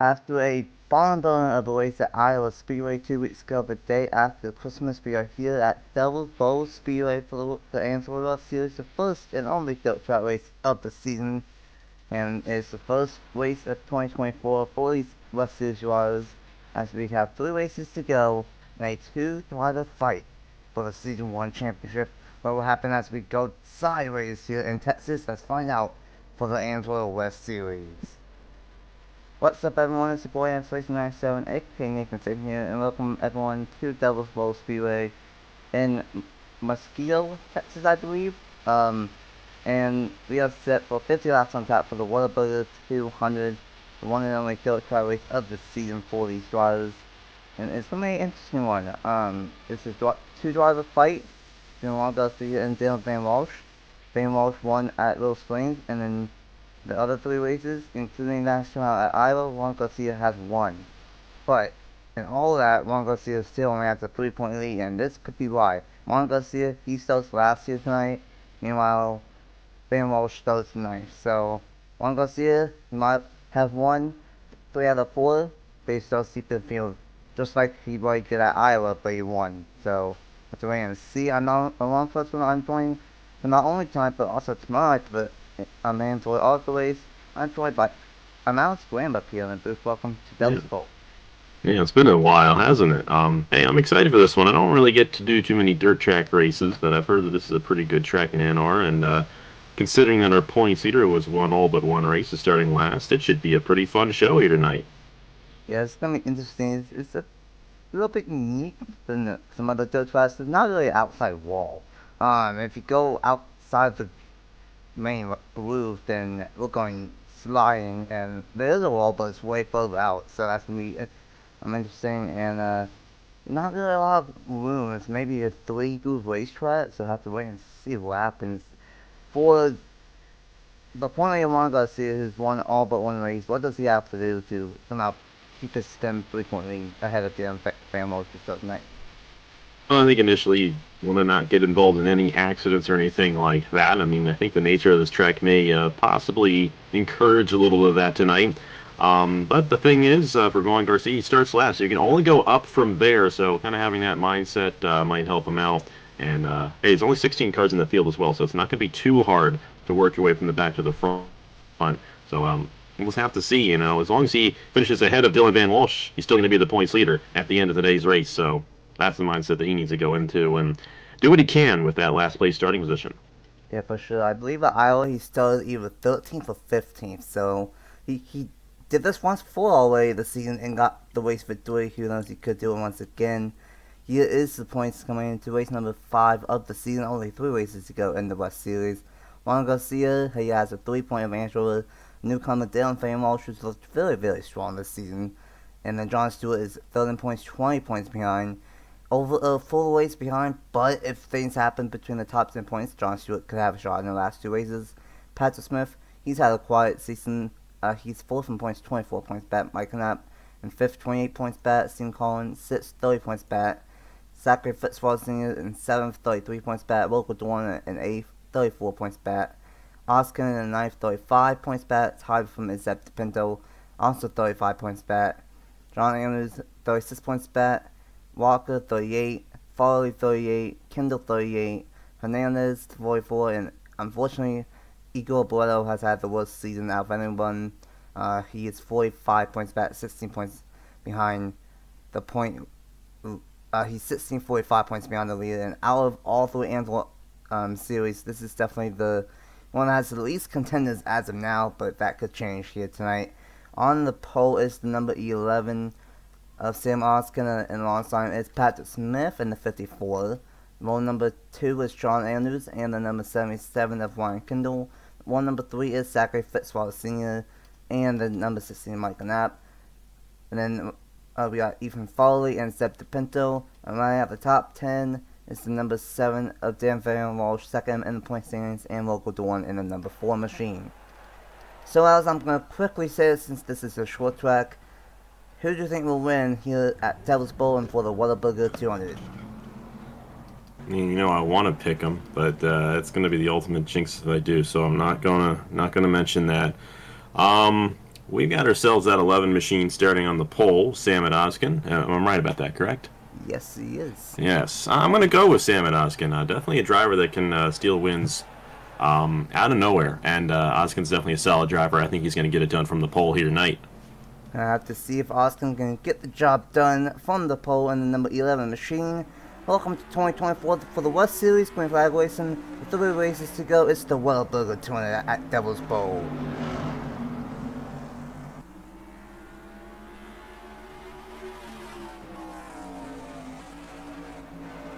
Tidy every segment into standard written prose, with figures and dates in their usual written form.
After a barn-burner of a race at Iowa Speedway 2 weeks ago, the day after Christmas, we are here at Devil's Bowl Speedway for the Amsoil West Series, the first and only dirt track race of the season, and it's the first race of 2024 for these West Series riders, as we have 3 races to go and a two-rider fight for the Season 1 championship. What will happen as we go sideways here in Texas? Let's find out for the Amsoil West Series. What's up, everyone? It's your boy Amsoil 97, aka Nathan Stapleton here, and welcome everyone to Devil's Bowl Speedway in Mosquito, Texas, I believe. And we are set for 50 laps on top for the Whataburger 200, the one and only dirt track race of the season for these drivers. And it's gonna be an interesting one. It's a two-driver fight between Ron Garcia and Dylan Van Walsh. Van Walsh won at Little Springs, and then the other 3 races, including national at Iowa, Juan Garcia has won. But in all that, Juan Garcia still only has a 3-point lead, and this could be why. Juan Garcia, he starts last year tonight. Meanwhile, Van Walsh starts tonight. So Juan Garcia might have won 3 out of 4, but he still sees the field, just like he did at Iowa, but he won. So let's wait and see. I'm not along first one I'm joining for not only tonight but also tomorrow. But I'm Amsoil all the ways. I'm joined by Alex Graham up here in the booth. Welcome to Yeah. Devil's Bowl. Yeah, it's been a while, hasn't it? Hey, I'm excited for this one. I don't really get to do too many dirt track races, but I've heard that this is a pretty good track in NR, and considering that our points leader was won all but one race, starting last, it should be a pretty fun show here tonight. Yeah, it's gonna be interesting. It's a little bit unique than some other dirt tracks. It's not really an outside wall. If you go outside the main groove, then we're going sliding, and there is a wall, but it's way further out, so that's gonna be interesting, and not really a lot of room. It's maybe a 3 groove racetrack, so I have to wait and see what happens. For the point of Juan Garcia, who's won all but one race, what does he have to do to somehow keep his stem 3-point lead ahead of the Famos who starts tonight? Well, I think initially you want to not get involved in any accidents or anything like that. I mean, I think the nature of this track may possibly encourage a little of that tonight. But the thing is, for going Garcia, he starts last, so you can only go up from there. So kind of having that mindset might help him out. And hey, there's only 16 cars in the field as well, so it's not going to be too hard to work your way from the back to the front. So we'll have to see. As long as he finishes ahead of Dylan Van Walsh, he's still going to be the points leader at the end of today's race. So that's the mindset that he needs to go into and do what he can with that last place starting position. Yeah, for sure. I believe at Iowa he started either 13th or 15th, so he did this once before already this season and got the race victory. Who knows, he could do it once again. Here is the points coming into race number 5 of the season. Only 3 races to go in the West Series. Juan Garcia, he has a 3-point advantage over newcomer Dylan Van Walsh, who's looked very, very strong this season. And then John Stewart is 13 points, 20 points behind. Over a full race behind, but if things happen between the top 10 points, John Stewart could have a shot in the last 2 races. Patrick Smith, he's had a quiet season. He's 4th in points, 24 points back. Mike Knapp in 5th, 28 points back. Steve Collins, 6th, 30 points back. Zachary Fitzwater Sr. in 7th, 33 points back. Local Dorn in 8th, 34 points back. Oscar in 9th, 35 points back. Tied from Izep Pinto, also 35 points back. John Andrews, 36 points back. Walker 38, Farley 38, Kendall 38, Hernandez 44, and unfortunately, Igor Boleto has had the worst season out of anyone. He is 45 points back, 16 points behind the point. He's 16, 45 points behind the leader, and out of all 3 series, this is definitely the one that has the least contenders as of now, but that could change here tonight. On the pole is the number 11 of Sam Oskin and alongside is Patrick Smith in the 54. Roll number 2 is John Andrews and the number 77 of Ryan Kendall. Roll number 3 is Zachary Fitzwater Sr. and the number 16 Mike Knapp. And then we got Ethan Farley and Seb DePinto. And right at the top 10 is the number 7 of Dan Van Walsh, second in the point standings, and Local Dawn in the number 4 machine. So as I'm going to quickly say it, since this is a short track, who do you think will win here at Devil's Bowl and for the Whataburger 200? I mean, I want to pick him, but it's going to be the ultimate jinx if I do. So I'm not gonna mention that. we've got ourselves that 11 machine starting on the pole, Sam Oskin. I'm right about that, correct? Yes, he is. Yes, I'm going to go with Sam Oskin. Definitely a driver that can steal wins out of nowhere. And Oskin's definitely a solid driver. I think he's going to get it done from the pole here tonight. Gonna have to see if Austin can get the job done from the pole in the number 11 machine. Welcome to 2024 for the West Series, Green Flag Racing. With 3 races to go, it's the Whataburger tournament at Devil's Bowl.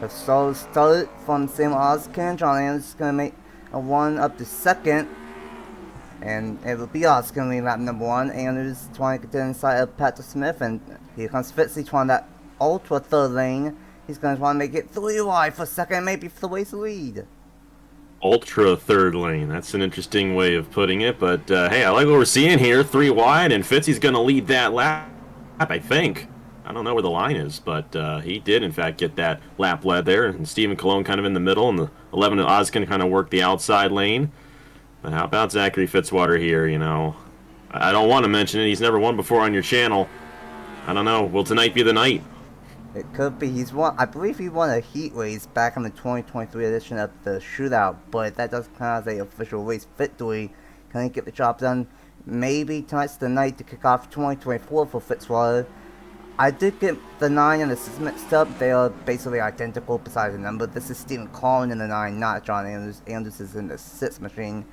A solid start from Sam Oskin. John Anderson is gonna make a 1 up to 2nd. And it will be Oskin leading lap number 1. Anders trying to get inside of Patrick Smith. And here comes Fitzy trying that ultra 3rd lane. He's going to try to make it 3 wide for 2nd, maybe for the race lead. Ultra 3rd lane. That's an interesting way of putting it. But hey, I like what we're seeing here. 3 wide, and Fitzy's going to lead that lap, I think. I don't know where the line is, but he did, in fact, get that lap led there. And Stephen Cologne kind of in the middle, and the 11 Oskin kind of worked the outside lane. But how about Zachary Fitzwater here, you know? I don't want to mention it. He's never won before on your channel. I don't know. Will tonight be the night? It could be. I believe he won a heat race back in the 2023 edition of the Shootout, but that doesn't count as an official race victory. Can he get the job done? Maybe tonight's the night to kick off 2024 for Fitzwater. I did get the 9 and the 6 mixed up. They are basically identical besides the number. This is Stephen Collin in the 9, not John Andrews. Andrews is in the 6 machine.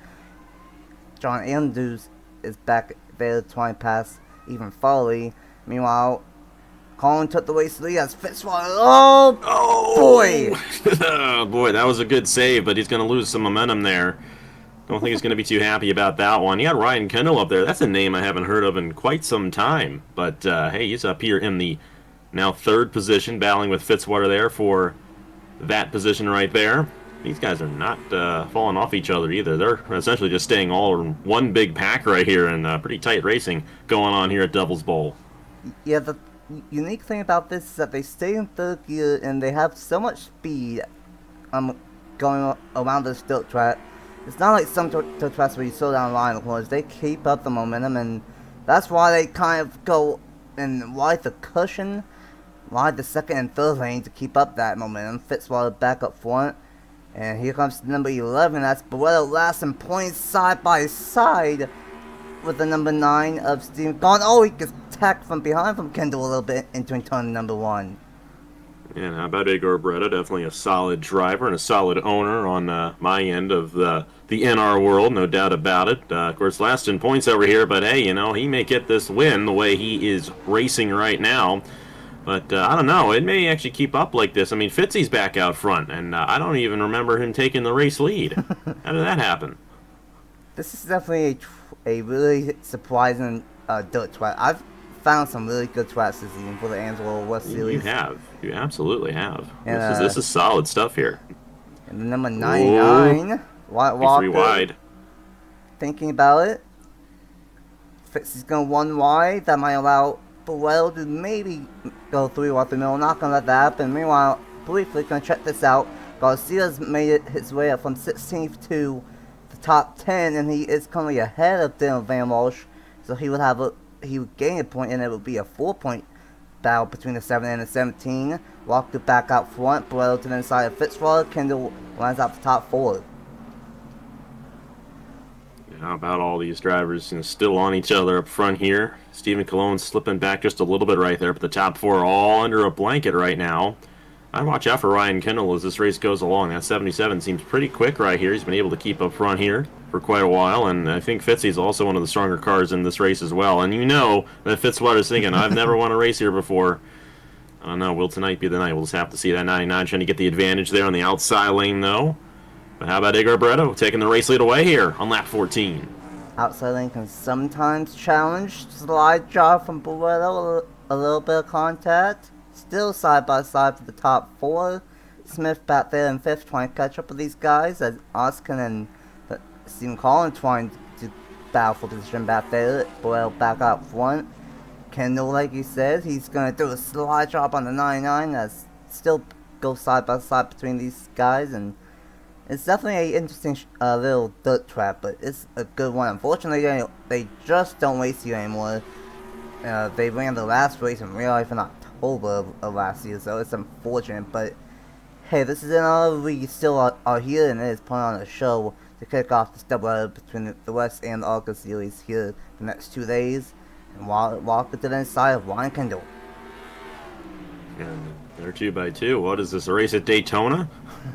John Andrews is back there trying to pass even Foley. Meanwhile, Collin took the race lead as Fitzwater. Oh boy! Boy, that was a good save, but he's going to lose some momentum there. Don't think he's going to be too happy about that one. He had Ryan Kendall up there. That's a name I haven't heard of in quite some time. But hey, he's up here in the now 3rd position, battling with Fitzwater there for that position right there. These guys are not falling off each other either. They're essentially just staying all in one big pack right here, and pretty tight racing going on here at Devil's Bowl. Yeah, the unique thing about this is that they stay in 3rd gear and they have so much speed going around this dirt track. It's not like some dirt tracks where you slow down the line of corners. They keep up the momentum, and that's why they kind of go and ride the cushion, ride the 2nd and 3rd lane to keep up that momentum. Fitzwater back up front. And here comes number 11. That's Barretto last in points side by side with the number 9 of Steve Gone. Oh, he gets attacked from behind from Kendall a little bit into turn number 1. And how about Igor Beretta? Definitely a solid driver and a solid owner on my end of the NR world, no doubt about it. Of course, last in points over here, but hey, you know, he may get this win the way he is racing right now. But I don't know. It may actually keep up like this. I mean, Fitzy's back out front, and I don't even remember him taking the race lead. How did that happen? This is definitely a really surprising dirt track. I've found some really good tracks this season for the Amsoil West Series. You have. You absolutely have. And, this is solid stuff here. And the number 99, White Walker. 3 wide. Thinking about it, Fitzy's going 1 wide. That might allow Barretto to maybe go 3 wide the middle. Not going to let that happen. Meanwhile, briefly, going to check this out. Garcia's made it his way up from 16th to the top 10, and he is currently ahead of Dylan Van Walsh. So he would gain a point, and it would be a 4-point battle between the 7 and the 17. Walker back out front. Barretto to the inside of Fitzwater. Kendall lines out the top 4. How about all these drivers still on each other up front here? Stephen Cologne slipping back just a little bit right there, but the top 4 are all under a blanket right now. I'd watch out for Ryan Kendall as this race goes along. That 77 seems pretty quick right here. He's been able to keep up front here for quite a while, and I think Fitzy's also one of the stronger cars in this race as well. And you know that Fitzwater's thinking, I've never won a race here before. I don't know, will tonight be the night? We'll just have to see. That 99 trying to get the advantage there on the outside lane, though. But how about Igor Barretto taking the race lead away here on lap 14? Outside lane can sometimes challenge. Slide job from Barretto, a little bit of contact. Still side by side for the top 4. Smith back there in 5th trying to catch up with these guys as Oskin and Stephen Collin trying to battle for position back there. Barretto back out front. Kendall, like you said, he's going to do a slide job on the 99 as still go side by side between these guys, and It's definitely an interesting little dirt trap, but it's a good one. Unfortunately, they just don't race you anymore. They ran the last race in real life in October of last year, so it's unfortunate. But hey, this is another we still are here, and it is putting on a show to kick off the doubleheader between the West and the August series here the next 2 days. And Walker to the inside of Ryan Kendall. And they're 2x2. What is this, a race at Daytona?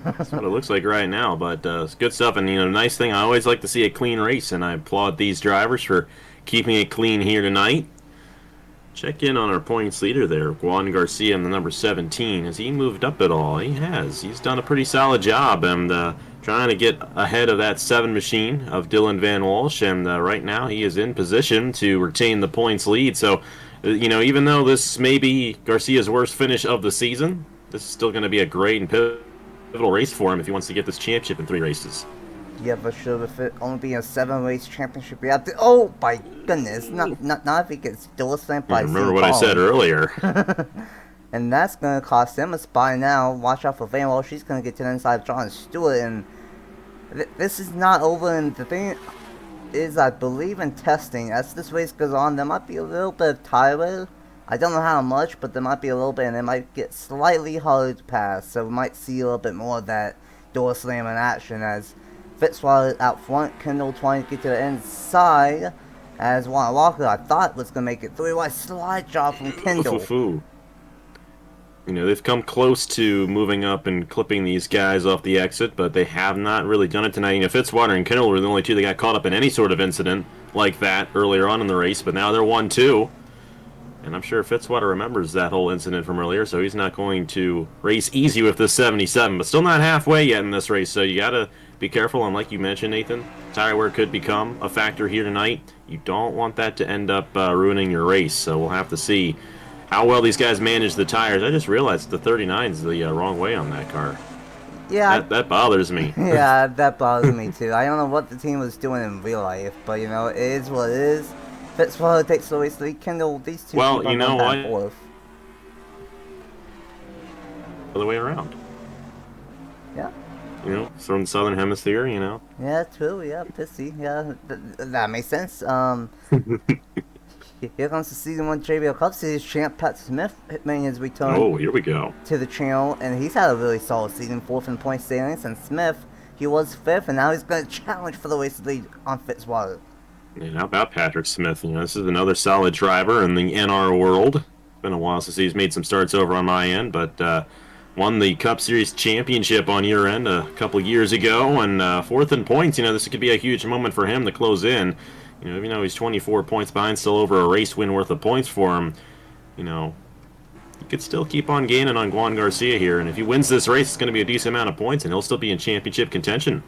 That's what it looks like right now, but it's good stuff. And, nice thing, I always like to see a clean race, and I applaud these drivers for keeping it clean here tonight. Check in on our points leader there, Juan Garcia in the number 17. Has he moved up at all? He has. He's done a pretty solid job, and trying to get ahead of that 7 machine of Dylan Van Walsh, and right now he is in position to retain the points lead. So, even though this may be Garcia's worst finish of the season, this is still going to be a great and pivotal race for him if he wants to get this championship in 3 races. Yeah, for sure. With it only being a 7-race championship, we have to. Oh my goodness! Not if he gets door slammed by. Remember what I said earlier. And that's gonna cost him a spot now. Watch out for Van Wall. She's gonna get to the inside of John Stewart, and this is not over. And the thing is, I believe in testing. As this race goes on, there might be a little bit of tire. I don't know how much, but there might be a little bit, and it might get slightly harder to pass. So we might see a little bit more of that door slam in action as Fitzwater out front, Kendall trying to get to the inside, as Juan Walker, I thought, was going to make it through. Wide slide job from Kendall. They've come close to moving up and clipping these guys off the exit, but they have not really done it tonight. Fitzwater and Kendall were the only two that got caught up in any sort of incident like that earlier on in the race, but now they're 1-2. And I'm sure Fitzwater remembers that whole incident from earlier, so he's not going to race easy with this 77, but still not halfway yet in this race, so you got to be careful. And like you mentioned, Nathan, tire wear could become a factor here tonight. You don't want that to end up ruining your race, so we'll have to see how well these guys manage the tires. I just realized the 39 is the wrong way on that car. Yeah. That bothers me. Yeah, that bothers me too. I don't know what the team was doing in real life, but it is what it is. Fitzwater takes the race lead. Kendall, these two well, keep on back and forth. Other way around. Yeah. From the southern hemisphere, Yeah, true. Yeah, pissy. Yeah, that makes sense. Here comes the Season 1 JBL Cup Series champ Pat Smith making his return. Oh, here we go. To the channel, and he's had a really solid season, 4th in point standings. And Smith, he was 5th, and now he's going to challenge for the race lead on Fitzwater. And how about Patrick Smith? This is another solid driver in the NR world. It's been a while since he's made some starts over on my end, but won the Cup Series championship on your end a couple years ago, and 4th in points. This could be a huge moment for him to close in. Even though he's 24 points behind, still over a race win worth of points for him, he could still keep on gaining on Juan Garcia here, and if he wins this race, it's going to be a decent amount of points, and he'll still be in championship contention.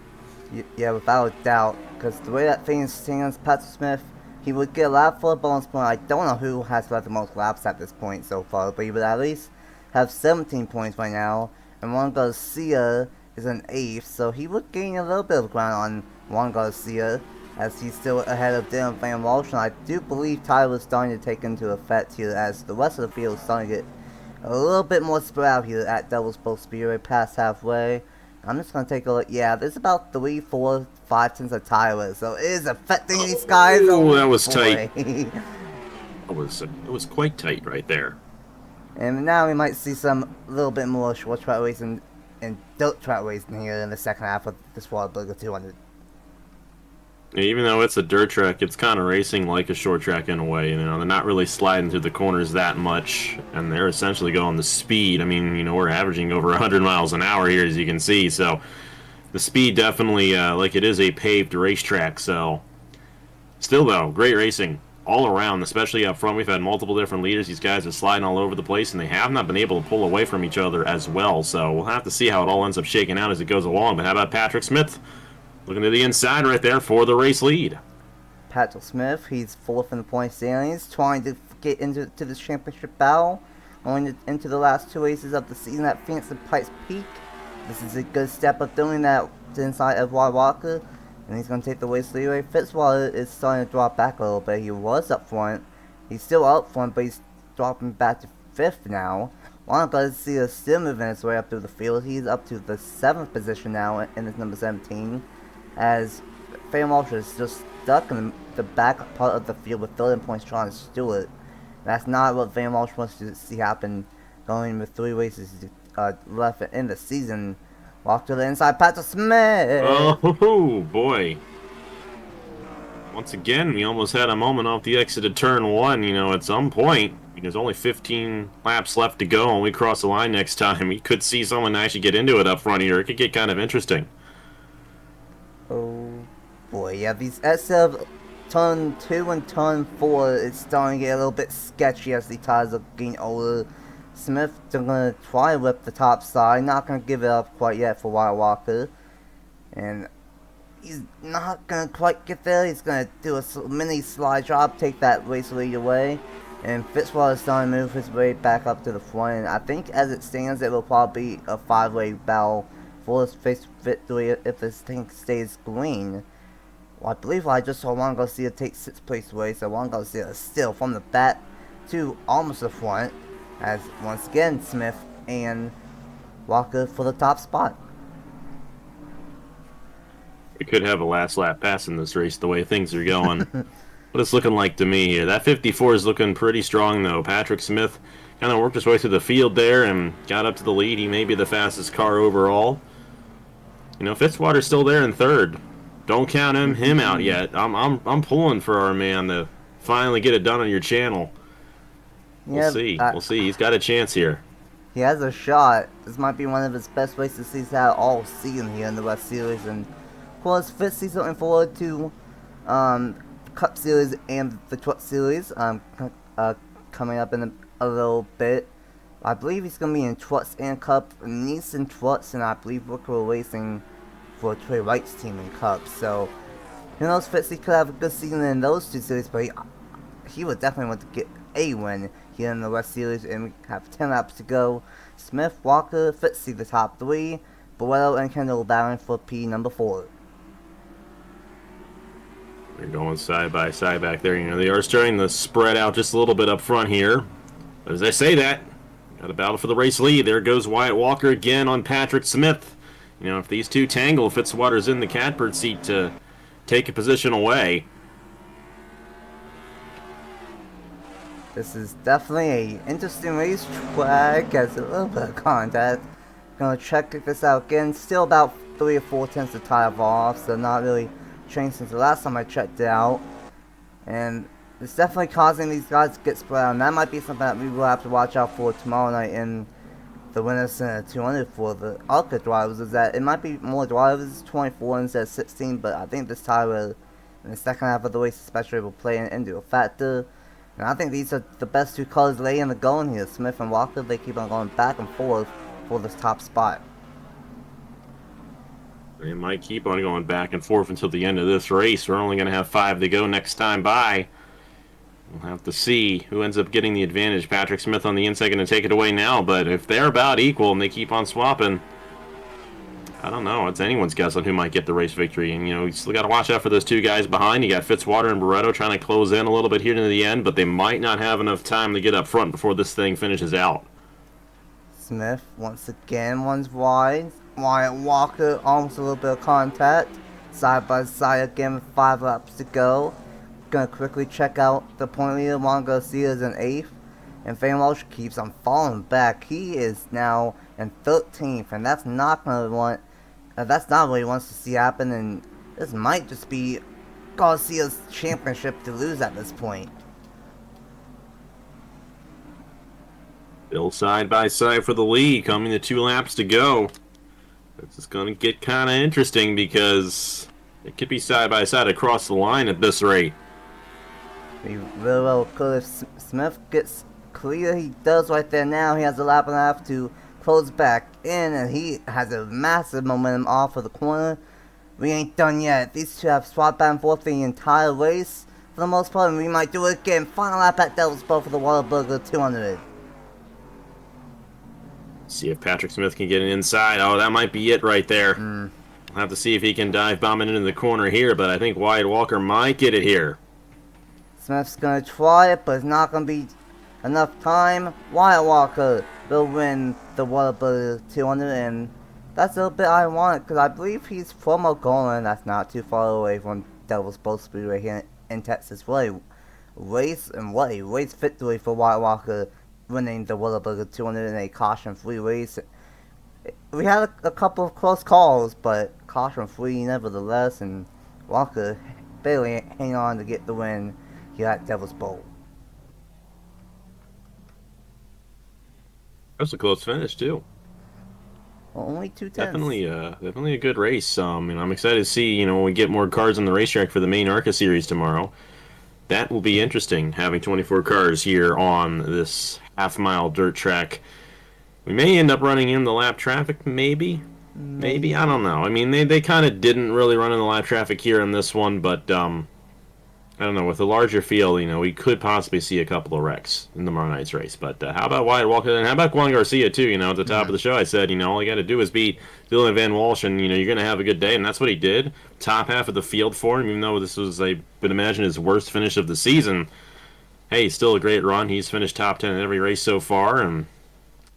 Yeah, without a doubt, because the way that thing stands, Patrick Smith, he would get a lap for a bonus point. I don't know who has left the most laps at this point so far, but he would at least have 17 points right now, and Juan Garcia is an 8th, so he would gain a little bit of ground on Juan Garcia, as he's still ahead of Dylan Van Walsh, and I do believe Tyler is starting to take into effect here, as the rest of the field is starting to get a little bit more spread out here at Devil's Bowl Speedway, past halfway. I'm just going to take a look. Yeah, there's about 3, 4, 5 tenths of tire, so it is affecting these guys. Oh, that was tight. It was quite tight right there. And now we might see some little bit more short track racing and dirt track racing here in the second half of this Whataburger 200. Even though it's a dirt track, it's kind of racing like a short track in a way. They're not really sliding through the corners that much, and they're essentially going the speed. We're averaging over 100 miles an hour here, as you can see. So the speed definitely, like it is a paved racetrack. So still, though, great racing all around, especially up front. We've had multiple different leaders. These guys are sliding all over the place, and they have not been able to pull away from each other as well. So we'll have to see how it all ends up shaking out as it goes along. But how about Patrick Smith? Looking to the inside right there for the race lead. Patrick Smith, he's 4th in the point standings, trying to get into this championship battle, going into the last 2 races of the season at Phoenix and Pikes Peak. This is a good step of doing that to inside of Walker, and he's going to take the race lead. Fitzwater is starting to drop back a little bit. He was up front. He's still up front, but he's dropping back to 5th now. Well, I'm glad to see a still moving his way up through the field. He's up to the 7th position now in his number 17, as Fame Walsh is just stuck in the back part of the field with 30 points trying to steal it. That's not what Van Walsh wants to see happen going with 3 races left in the season. Walk to the inside, Patrick Smith! Oh, boy. Once again, we almost had a moment off the exit of turn 1, at some point. There's only 15 laps left to go when we cross the line next time. We could see someone actually get into it up front here. It could get kind of interesting. Oh boy, yeah, these SF turn 2 and turn 4 is starting to get a little bit sketchy as the tires are getting older. Smith is going to try to whip the top side, not going to give it up quite yet for Wyatt Walker. And he's not going to quite get there. He's going to do a mini slide drop, take that race lead away. And Fitzwater's starting to move his way back up to the front. And I think as it stands, it will probably be a 5-way battle for his face victory if this thing stays green. Well, I believe I just saw Juan Garcia take 6th place away. So Juan Garcia is still from the back to almost the front. As once again, Smith and Walker for the top spot. We could have a last lap pass in this race the way things are going. What it's looking like to me here. That 54 is looking pretty strong, though. Patrick Smith kind of worked his way through the field there and got up to the lead. He may be the fastest car overall. Fitzwater's still there in 3rd. Don't count him out yet. I'm pulling for our man to finally get it done on your channel. We'll see. We'll see. He's got a chance here. He has a shot. This might be one of his best races he's had all season here in the West Series. And of course, Fitz is looking forward to Cup Series and the Truck Series coming up in a little bit. I believe he's going to be in Trucks and Cup, Nissan Trucks, and I believe Rooker Racing for Trey Wright's team in Cup. So, who knows, Fitzy could have a good season in those 2 series, but he would definitely want to get a win here in the West Series, and we have 10 laps to go. Smith, Walker, Fitzy the top 3, Boretto and Kendall battling for P number 4. They're going side by side back there. They are starting to spread out just a little bit up front here. But as I say that, got a battle for the race lead. There goes Wyatt Walker again on Patrick Smith. If these 2 tangle, Fitzwater's in the catbird seat to take a position away. This is definitely a interesting racetrack as a little bit of contact. Gonna check this out again. Still about 3 or 4 tenths of tire off, so not really changed since the last time I checked it out. And it's definitely causing these guys to get spread out, and that might be something that we will have to watch out for tomorrow night in the Winter Center 200 for the ARCA drivers, is that it might be more drivers, 24 instead of 16, but I think this tire in the second half of the race especially will play into a factor. And I think these are the best 2 cars laying in the going here. Smith and Walker, they keep on going back and forth for this top spot. They might keep on going back and forth until the end of this race. We're only going to have 5 to go next time by. We'll have to see who ends up getting the advantage. Patrick Smith on the inside going to take it away now, but if they're about equal and they keep on swapping, I don't know. It's anyone's guess on who might get the race victory. And, you still got to watch out for those 2 guys behind. You got Fitzwater and Barretto trying to close in a little bit here near the end, but they might not have enough time to get up front before this thing finishes out. Smith, once again, one's wide. Wyatt Walker, almost a little bit of contact. Side by side again with 5 laps to go. Gonna quickly check out the point leader. Juan Garcia is in 8th. And Van Walsh keeps on falling back. He is now in 13th, and that's not what he wants to see happen, and this might just be Garcia's championship to lose at this point. Still side by side for the lead, coming to 2 laps to go. This is going to get kind of interesting because it could be side by side across the line at this rate. We really well could if Smith gets clear. He does right there now. He has a lap and a half to close back in, and he has a massive momentum off of the corner. We ain't done yet. These 2 have swapped back and forth the entire race for the most part, and we might do it again. Final lap at Devil's Bowl for the Whataburger 200. See if Patrick Smith can get it inside. Oh, that might be it right there. We'll have to see if he can dive bomb it into the corner here, but I think Wyatt Walker might get it here. Smith's gonna try it, but it's not gonna be enough time. Wyatt Walker will win the Whataburger 200, and that's a little bit ironic because I believe he's from Oklahoma, that's not too far away from Devil's Bowl Speedway here in Texas. What a race, and what a race victory for White Walker, winning the Whataburger 200 in a caution-free race. We had a couple of close calls, but caution-free nevertheless, and Walker barely hang on to get the win here at Devil's Bowl. That was a close finish too. Well, only 2 tenths. Definitely a good race. And I'm excited to see, when we get more cars on the racetrack for the main ARCA series tomorrow. That will be interesting, having 24 cars here on this half-mile dirt track. We may end up running in the lap traffic, maybe. Maybe, I don't know. I mean, they kind of didn't really run in the lap traffic here in this one, but I don't know. With a larger field, we could possibly see a couple of wrecks in tomorrow night's race. But how about Wyatt Walker, and how about Juan Garcia too? At the top of the show, I said, all you got to do is beat Dylan Van Walsh, and you're going to have a good day, and that's what he did. Top half of the field for him, even though this was, I would imagine, his worst finish of the season. Hey, still a great run. He's finished top 10 in every race so far, and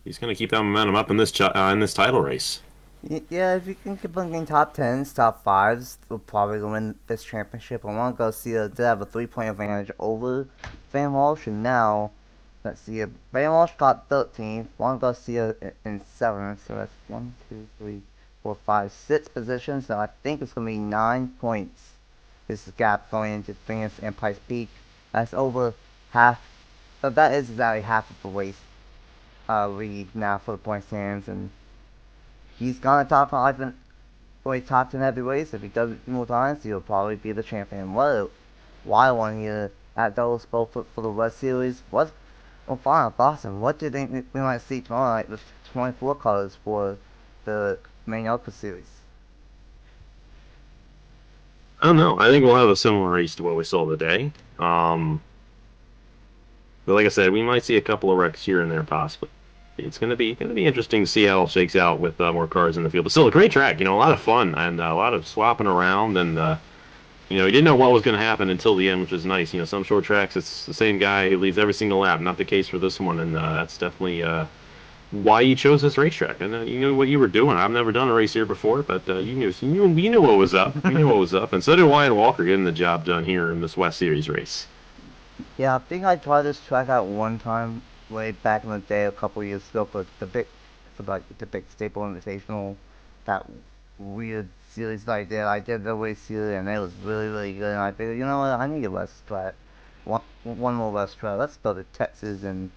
he's going to keep that momentum up in this title race. Yeah, if you can keep on getting top 10s, top 5s, we'll probably win this championship. I want to go see did have a 3-point advantage over Van Walsh, and now, let's see, Van Walsh got 13th, want to go see in 7th, so that's 1, 2, 3, 4, 5, 6 positions, so I think it's going to be 9 points. This is gap going into Phoenix and Pikes Peak. That's over half, so that is exactly half of the race lead now for the point stands, and he's gonna top 5 in top 10 heavyweights. If he does it more times, he'll probably be the champion. What a wild one here at those both for the West Series. Well, final thoughts, and what do you think we might see tomorrow night with 24 colors for the main Elka series? I don't know. I think we'll have a similar race to what we saw today. But like I said, we might see a couple of wrecks here and there, possibly. It's gonna be interesting to see how it shakes out with more cars in the field. But still, a great track. A lot of fun and a lot of swapping around, and you didn't know what was going to happen until the end, which is nice. Some short tracks, it's the same guy who leads every single lap. Not the case for this one, and that's definitely why you chose this racetrack. And you knew what you were doing. I've never done a race here before, but you knew what was up. You knew what was up, and so did Wyatt Walker getting the job done here in this West Series race. Yeah, I think I tried this track out one time way back in the day, a couple years ago, for like the big Staple Invitational, that weird series that I did. I did the race series, and it was really, really good. And I figured, you know what, I need a West track, one more West track. Let's go to Texas, and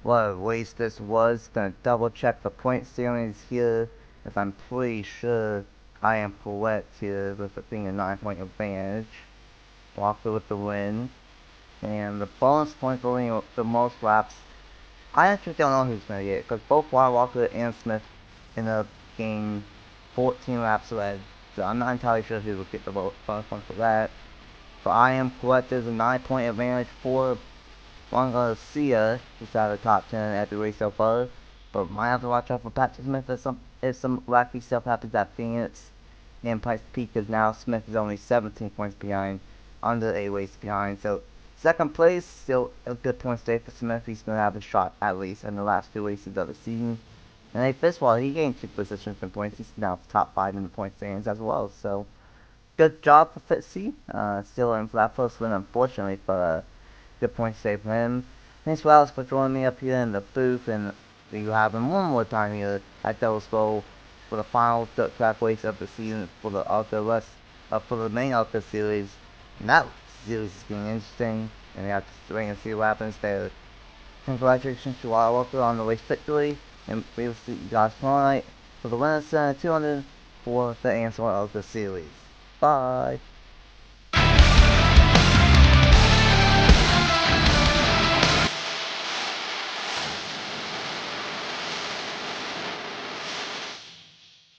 what a race this was. Gonna double check the point standings here, if I'm pretty sure I am correct here with it being a 9-point advantage. Walker with the win. And the bonus point for winning the most laps, I actually don't know who's going to get it, because both Wyatt Walker and Smith ended up getting 14 laps ahead, so I'm not entirely sure who will get the bonus point for that. But I am correct, there's a 9-point advantage for Juan Garcia, who's out of the top 10 at every race so far, but might have to watch out for Patrick Smith if some wacky stuff happens at Phoenix. And Pikes Peak is now, Smith is only 17 points behind, under a race behind, so second place, still a good point stay for Smith. He's going to have a shot at least in the last 2 races of the season. And a fifth while he gained 2 positions in points. He's now top 5 in the point standings as well. So good job for Fitzy. Still in flat first win, unfortunately, but good point stay for him. Thanks for Alex for joining me up here in the booth, and you have him one more time here at Devil's Bowl for the final dirt track race of the season for the for the main Alpha series. And that series is getting interesting, and we have to wait and see what happens there. Congratulations to Wyatt Walker on the race victory, and we will see you guys tomorrow night for the Winner Center 200 for the Amsoil West Series. Bye!